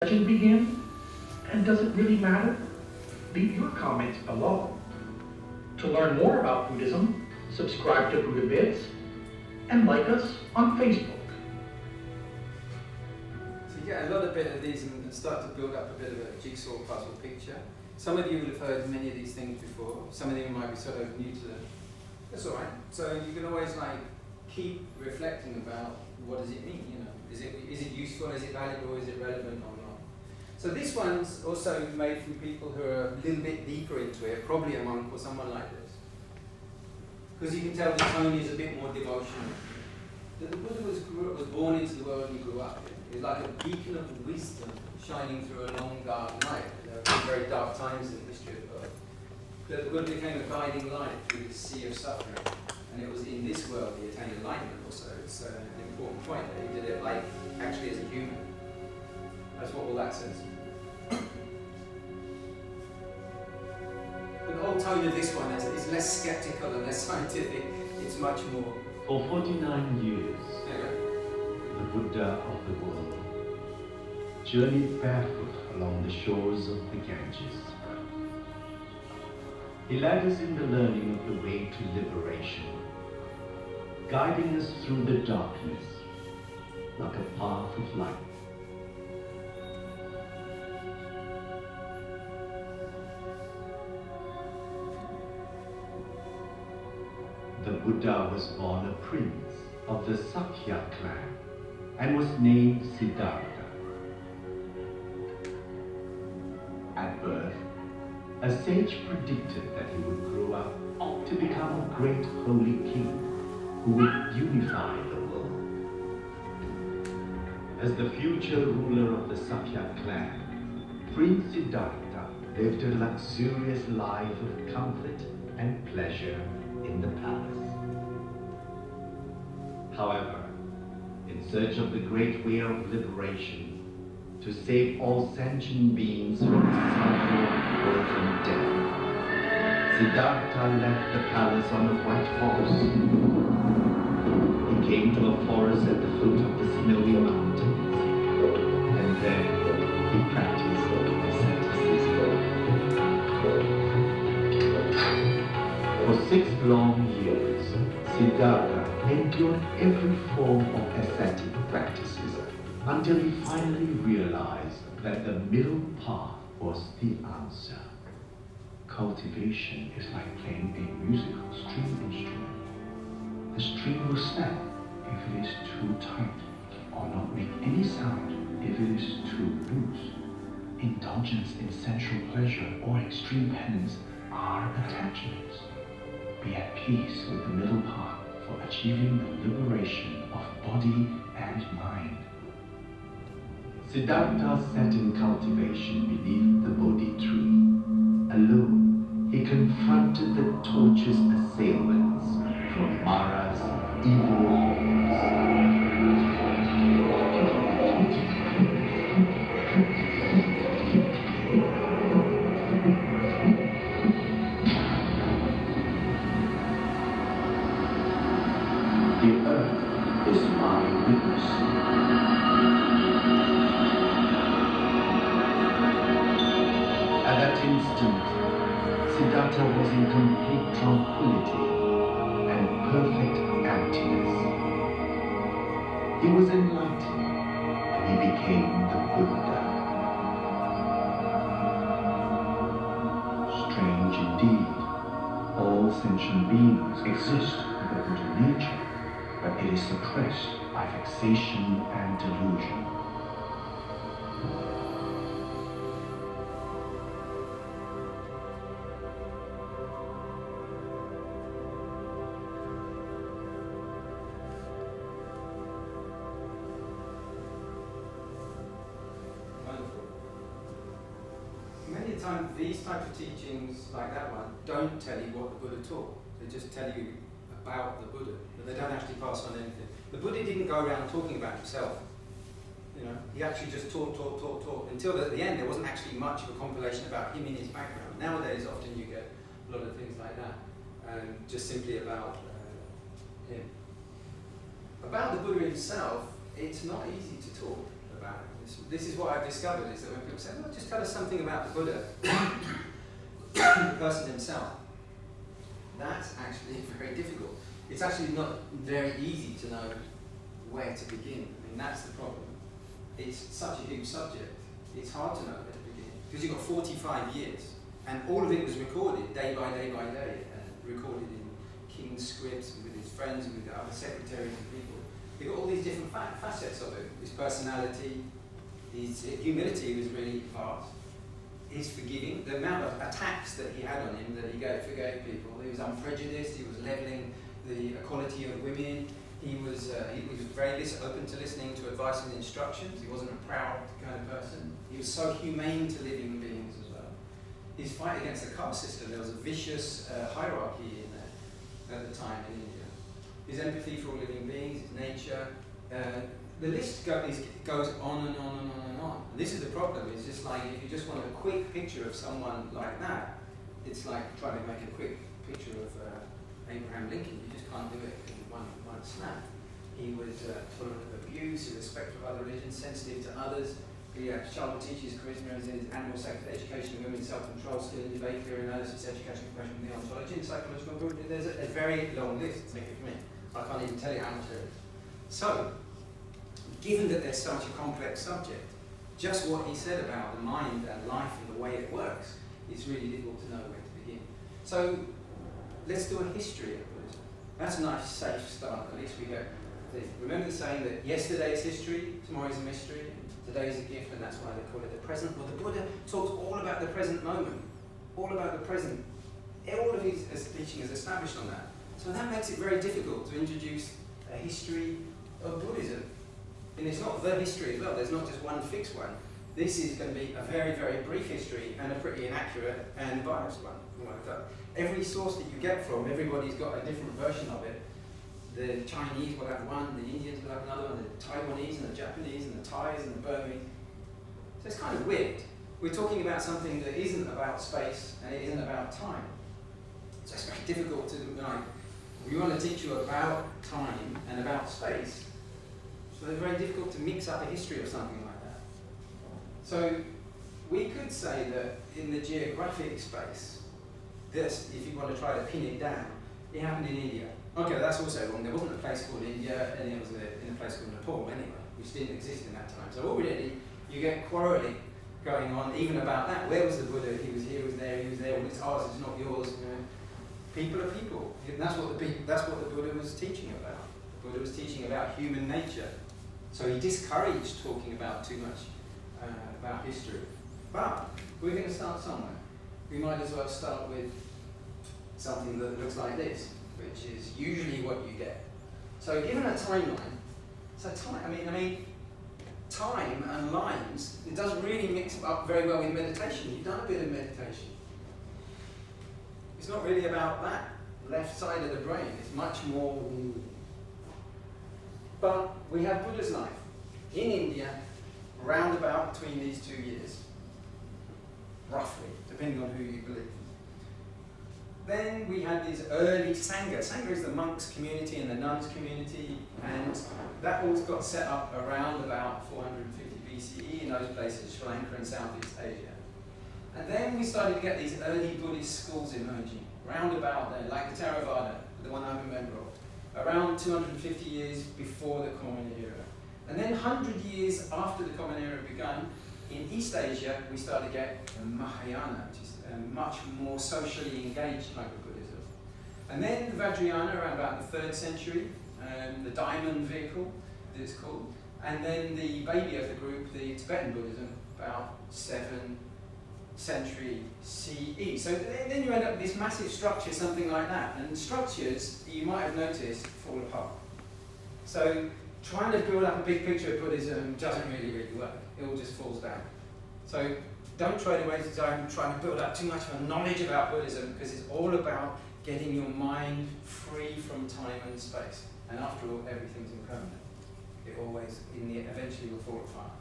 Legend begin? And does it really matter? Leave your comments below. To learn more about Buddhism, subscribe to Buddha Bits and like us on Facebook. So you get a lot of bit of these and start to build up a bit of a jigsaw puzzle picture. Some of you will have heard many of these things before. Some of you might be sort of new to them. That's all right. So you can always keep reflecting about what does it mean. You know, is it useful? Is it valuable? Is it relevant or not? So this one's also made from people who are a little bit deeper into it, probably a monk or someone like this. Because you can tell the tone is a bit more devotional. The Buddha was born into the world he grew up in. He was like a beacon of wisdom shining through a long dark night. There have been very dark times in the history of the world. But the Buddha became a guiding light through the sea of suffering. And it was in this world he attained enlightenment also. It's an important point that he did it actually as a human. That's what all that says. But the whole tone of this one is less skeptical and less scientific. It's much more. For 49 years, the Buddha of the world journeyed barefoot along the shores of the Ganges. He led us in the learning of the way to liberation, guiding us through the darkness like a path of light. The Buddha was born a prince of the Sakya clan and was named Siddhartha. At birth, a sage predicted that he would grow up to become a great holy king who would unify the world. As the future ruler of the Sakya clan, Prince Siddhartha lived a luxurious life of comfort and pleasure in the palace. However, in search of the great way of liberation, to save all sentient beings from the cycle of birth and death, Siddhartha left the palace on a white horse. He came to a forest at the foot of the snowy mountains, and there he practiced asceticism. For 6 long years, Siddhartha endured every form of ascetic practices until he finally realized that the middle path was the answer. Cultivation is like playing a musical string instrument. The string will snap if it is too tight, or not make any sound if it is too loose. Indulgence in sensual pleasure or extreme penance are attachments. Be at peace with the middle path for achieving the liberation of body and mind. Siddhartha sat in cultivation beneath the Bodhi tree. Alone, he confronted the tortuous assailants from Mara's evil hordes. The earth is my witness. At that instant, Siddhartha was in complete tranquility and perfect emptiness. He was enlightened and he became the Buddha. Strange indeed, all sentient beings exist with a Buddha nature, but it is suppressed by vexation and delusion. Wonderful. Many times these type of teachings like that one don't tell you what the Buddha taught. They just tell you about the Buddha, but they don't actually pass on anything. The Buddha didn't go around talking about himself. You know, he actually just taught until at the end there wasn't actually much of a compilation about him in his background. Nowadays, often you get a lot of things like that, and just simply about him. About the Buddha himself, it's not easy to talk about him. This is what I've discovered, is that when people say, well, just tell us something about the Buddha, the person himself, that's actually very difficult. It's actually not very easy to know where to begin. I mean, that's the problem. It's such a huge subject, it's hard to know where to begin. Because you've got 45 years, and all of it was recorded day by day by day, and recorded in King's scripts, and with his friends, and with the other secretaries and people. You've got all these different facets of it. His personality, his humility was really vast. His forgiving, the amount of attacks that he had on him, that he forgave people. He was unprejudiced, he was levelling the equality of women. He was very open to listening to advice and instructions. He wasn't a proud kind of person. He was so humane to living beings as well. His fight against the caste system, there was a vicious hierarchy in there at the time in India. His empathy for all living beings, his nature. The list goes on and on and on and on. And this is the problem. It's just like, if you just want a quick picture of someone like that, it's like trying to make a quick picture of Abraham Lincoln. You just can't do it in one snap. He was tolerant of abuse, respect for other religions, sensitive to others. He had child teachers, charisma in his animal education, women's self-control, skill in debate, theory, analysis, education, profession, deontology, and psychological good. There's a very long list, take it from me. I can't even tell you how much there is. So, given that there's such a complex subject, just what he said about the mind and life and the way it works is really difficult to know where to begin. So, let's do a history of Buddhism. That's a nice, safe start. At least we go. Remember the saying that yesterday is history, tomorrow is a mystery, today is a gift, and that's why they call it the present. Well, the Buddha talks all about the present moment, all about the present. All of his teaching is established on that. So that makes it very difficult to introduce a history of Buddhism. And it's not the history as well, there's not just one fixed one. This is going to be a very, very brief history and a pretty inaccurate and biased one. Every source that you get from, everybody's got a different version of it. The Chinese will have one, the Indians will have another one, the Taiwanese and the Japanese and the Thais and the Burmese. So it's kind of weird. We're talking about something that isn't about space and it isn't about time. So it's very difficult to, like, we want to teach you about time and about space. So it's very difficult to mix up a history of something like that. So we could say that in the geographic space, this, if you want to try to pin it down, it happened in India. Okay, that's also wrong. There wasn't a place called India, and it was in a place called Nepal anyway, which didn't exist in that time. So already you get quarrelling going on even about that. Where was the Buddha? He was here, he was there, well, it's ours, it's not yours. You know. People are people. And that's what the Buddha was teaching about. The Buddha was teaching about human nature. So he discouraged talking about too much about history. But we're going to start somewhere. We might as well start with something that looks like this, which is usually what you get. So given a timeline, time and lines, it doesn't really mix up very well with meditation. You've done a bit of meditation. It's not really about that left side of the brain. It's much more. But we have Buddha's life in India, roundabout between these 2 years, roughly, depending on who you believe. Then we had these early Sangha. Sangha is the monks' community and the nuns' community, and that all got set up around about 450 BCE in those places, Sri Lanka and Southeast Asia. And then we started to get these early Buddhist schools emerging, round about there, like the Theravada, the one I'm a member of, around 250 years before the Common Era. And then 100 years after the Common Era began, in East Asia, we started to get the Mahayana, which is a much more socially engaged type of Buddhism. And then the Vajrayana around about the 3rd century, the Diamond Vehicle, that it's called. And then the baby of the group, the Tibetan Buddhism, about 7th century CE. So then you end up with this massive structure, something like that. And structures, you might have noticed, fall apart. So trying to build up a big picture of Buddhism doesn't really work. It all just falls down. So don't try to waste your time trying to build up too much of a knowledge about Buddhism, because it's all about getting your mind free from time and space. And after all, everything's impermanent. It always, eventually will fall apart.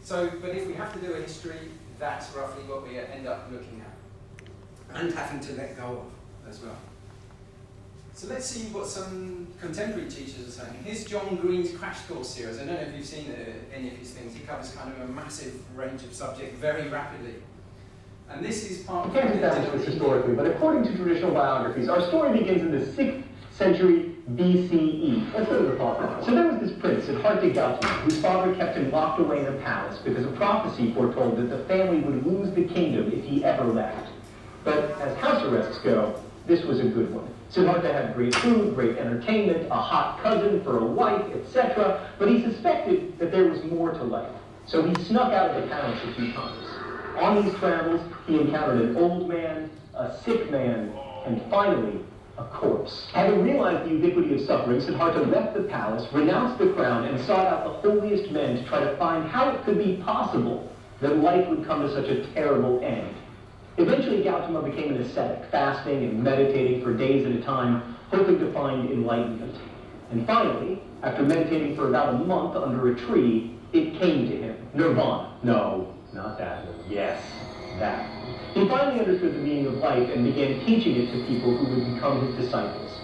So, but if we have to do a history, that's roughly what we end up looking at. And having to let go of as well. So let's see what some contemporary teachers are saying. Here's John Green's Crash Course series. I don't know if you've seen any of his things. He covers kind of a massive range of subjects very rapidly. And this is part of... We can't establish this historically, but according to traditional biographies, our story begins in the 6th century BCE. Let's go to the plot. So there was this prince, Siddhartha Gautama, whose father kept him locked away in a palace because a prophecy foretold that the family would lose the kingdom if he ever left. But as house arrests go, this was a good one. Siddhartha had great food, great entertainment, a hot cousin for a wife, etc. But he suspected that there was more to life. So he snuck out of the palace a few times. On these travels, he encountered an old man, a sick man, and finally, a corpse. Having realized the ubiquity of suffering, Siddhartha left the palace, renounced the crown, and sought out the holiest men to try to find how it could be possible that life would come to such a terrible end. Eventually, Gautama became an ascetic, fasting and meditating for days at a time, hoping to find enlightenment. And finally, after meditating for about a month under a tree, it came to him. Nirvana. No, not that one. Yes, that. He finally understood the meaning of life and began teaching it to people who would become his disciples.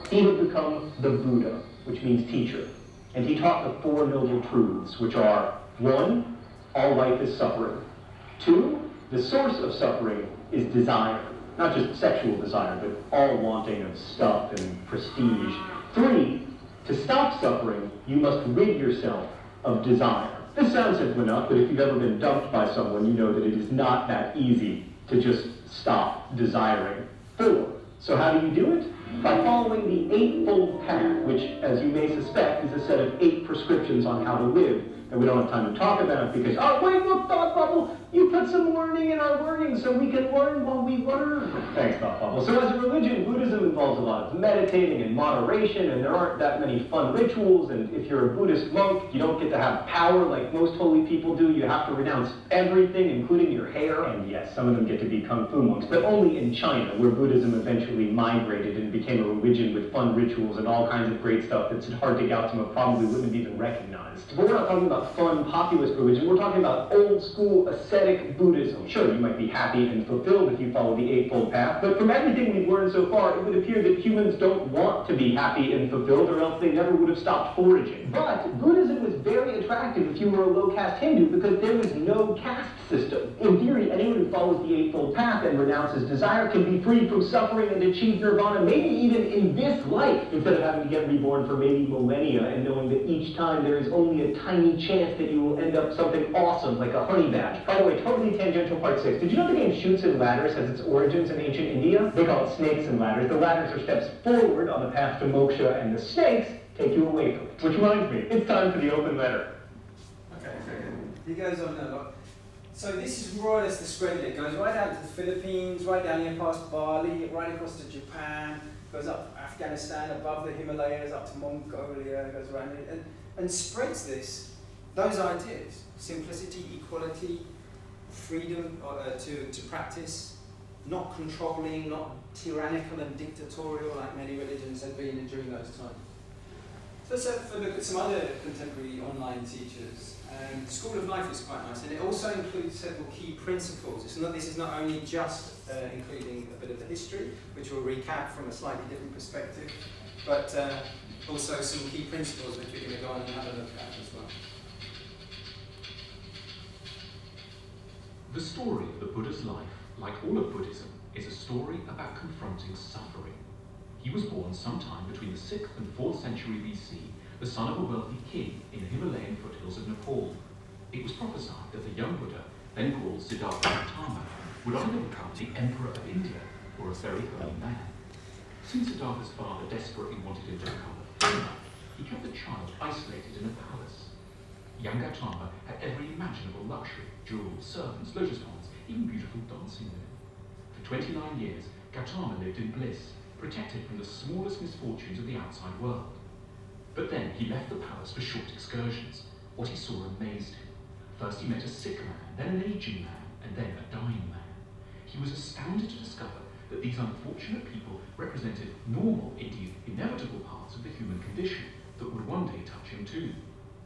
He would become the Buddha, which means teacher. And he taught the 4 noble truths, which are: 1, all life is suffering. 2, the source of suffering is desire. Not just sexual desire, but all wanting of stuff and prestige. 3, to stop suffering, you must rid yourself of desire. This sounds simple enough, but if you've ever been dumped by someone, you know that it is not that easy to just stop desiring. 4, so how do you do it? By following the Eightfold Path, which, as you may suspect, is a set of 8 prescriptions on how to live. And we don't have time to talk about it because, oh, wait, look, Thought Bubble, you put some learning in our learning so we can learn while we learn. Thanks, Thought Bubble. So as a religion, Buddhism involves a lot of meditating and moderation, and there aren't that many fun rituals, and if you're a Buddhist monk, you don't get to have power like most holy people do. You have to renounce everything, including your hair. And yes, some of them get to be Kung Fu monks, but only in China, where Buddhism eventually migrated and became a religion with fun rituals and all kinds of great stuff that Siddhartha Gautama probably wouldn't have even recognized. But we're not talking about fun, populist religion. We're talking about old-school, ascetic Buddhism. Sure, you might be happy and fulfilled if you follow the Eightfold Path, but from everything we've learned so far, it would appear that humans don't want to be happy and fulfilled, or else they never would have stopped foraging. But Buddhism was very attractive if you were a low-caste Hindu, because there was no caste system. In theory, anyone who follows the Eightfold Path and renounces desire can be freed from suffering and achieve nirvana, maybe even in this life, instead of having to get reborn for maybe millennia and knowing that each time there is only a tiny chance that you will end up something awesome like a honey badge. By the way, totally tangential part 6. Did you know the game Chutes and Ladders has its origins in ancient India? They call it snakes and ladders. The ladders are steps forward on the path to moksha, and the snakes take you away from it. Which reminds me, it's time for the open letter. Okay. He goes on a lot. So this is more or less the spread. It goes right down to the Philippines, right down here past Bali, right across to Japan, goes up Afghanistan, above the Himalayas, up to Mongolia, goes around and spreads those ideas: simplicity, equality, freedom to practice, not controlling, not tyrannical and dictatorial like many religions had been during those times. So let's have a look at some other contemporary online teachers. The School of Life is quite nice, and it also includes several key principles. This is not only just including a bit of the history, which we'll recap from a slightly different perspective, but also some key principles which we're going to go on and have a look at as well. The story of the Buddha's life, like all of Buddhism, is a story about confronting suffering. He was born sometime between the 6th and 4th century BC, the son of a wealthy king in the Himalayan foothills of Nepal. It was prophesied that the young Buddha, then called Siddhartha Gautama, would either become the emperor of India or a very holy man. Since Siddhartha's father desperately wanted him to become a farmer, he kept the child isolated in a palace. Young Gautama had every imaginable luxury: jewels, servants, lotus ponds, even beautiful dancing women. For 29 years, Gautama lived in bliss, protected from the smallest misfortunes of the outside world. But then he left the palace for short excursions. What he saw amazed him. First he met a sick man, then an aging man, and then a dying man. He was astounded to discover that these unfortunate people represented normal, indeed inevitable parts of the human condition that would one day touch him too.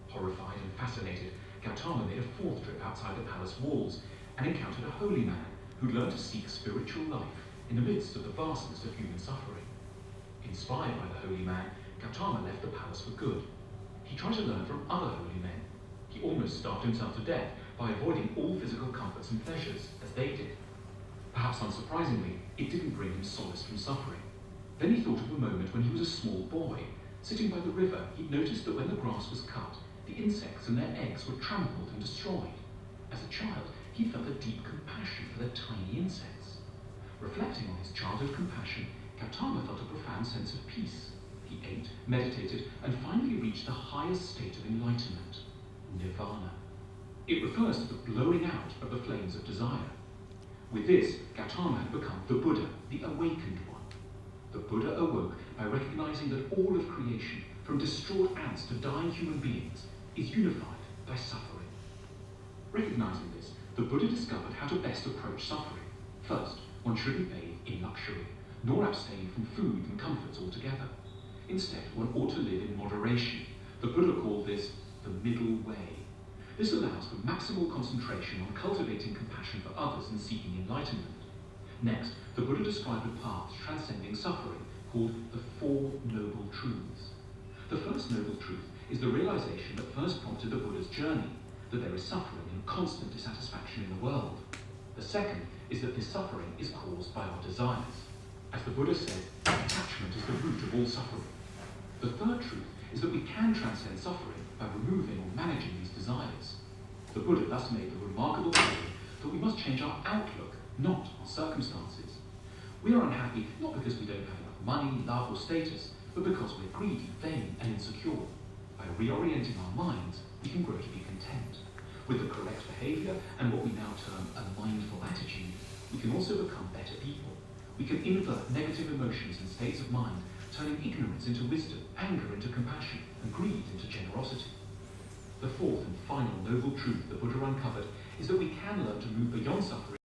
Horrified and fascinated, Gautama made a 4th trip outside the palace walls and encountered a holy man who learned to seek spiritual life in the midst of the vastness of human suffering. Inspired by the holy man, Gautama left the palace for good. He tried to learn from other holy men. He almost starved himself to death by avoiding all physical comforts and pleasures, as they did. Perhaps unsurprisingly, it didn't bring him solace from suffering. Then he thought of a moment when he was a small boy. Sitting by the river, he'd noticed that when the grass was cut, the insects and their eggs were trampled and destroyed. As a child, he felt a deep compassion for the tiny insects. Reflecting on his childhood compassion, Gautama felt a profound sense of peace. He ate, meditated, and finally reached the highest state of enlightenment, nirvana. It refers to the blowing out of the flames of desire. With this, Gautama had become the Buddha, the awakened one. The Buddha awoke by recognizing that all of creation, from distraught ants to dying human beings, is unified by suffering. Recognizing this, the Buddha discovered how to best approach suffering. First, one shouldn't bathe in luxury, nor abstain from food and comforts altogether. Instead, one ought to live in moderation. The Buddha called this the middle way. This allows for maximal concentration on cultivating compassion for others and seeking enlightenment. Next, the Buddha described a path transcending suffering called the Four Noble Truths. The first noble truth is the realization that first prompted the Buddha's journey, that there is suffering and constant dissatisfaction in the world. The second is that this suffering is caused by our desires. As the Buddha said, attachment is the root of all suffering. The third truth is that we can transcend suffering by removing or managing these desires. The Buddha thus made the remarkable claim that we must change our outlook, not our circumstances. We are unhappy not because we don't have enough money, love, or status, but because we're greedy, vain, and insecure. By reorienting our minds, we can grow to be content. With the correct behavior and what we now term a mindful attitude, we can also become better people. We can invert negative emotions and states of mind, turning ignorance into wisdom, anger into compassion, and greed into generosity. The fourth and final noble truth the Buddha uncovered is that we can learn to move beyond suffering